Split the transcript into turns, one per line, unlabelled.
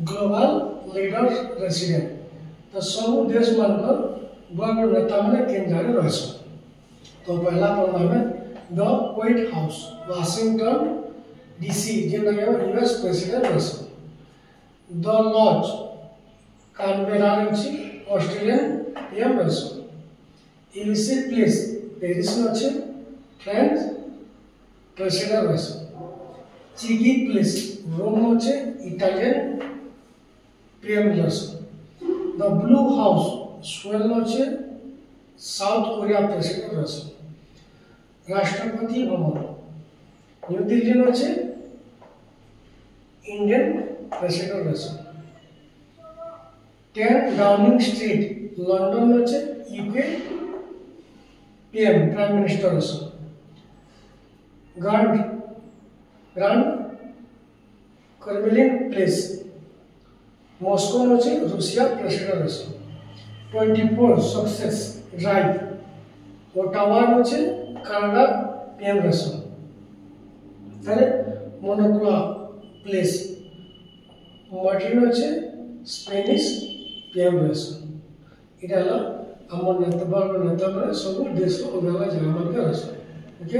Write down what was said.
Global leader resident तो सब देश मानकर बड़ बड़ नेता मैंने केन जाने रहे। तो पहला पढ़ना है the White House Washington DC जेना यूएस प्रेसिडेंट रहे। द लॉज कानबेरा अछि ऑस्ट्रेलियन पीएम रहे। इलिसी प्लेस पेरिस में अछि फ्रांस प्रेसिडेंट रहे। चिगी प्लेस रोम में अछि इटालियन पीएम रहे। द ब्लू हाउस स्वेल में अछि साउथ कोरिया प्रेसिडेंट रहे। राष्ट्रपति भवन न्यू दिल्ली में अच्छे इंडियन प्रेसिडेंट रहे। 10 डाउनिंग स्ट्रीट लंदन में अच्छे यूके पीएम प्राइम मिनिस्टर रहे। ग्रांड क्रेमलिन प्लेस मॉस्को में अच्छे रूसिया प्रेसिडेंट रहे। 24 सक्सेस ड्राइव ओटावा में अच्छे कनाडा पीएम रहे। তাহলে মোনাকোলা প্লেস মার্টিনো আছে স্পেনিশ পিএম রয়েছে। এটা হলো আমার নেতা সব দেশ ও জায়গা রয়েছে। ওকে।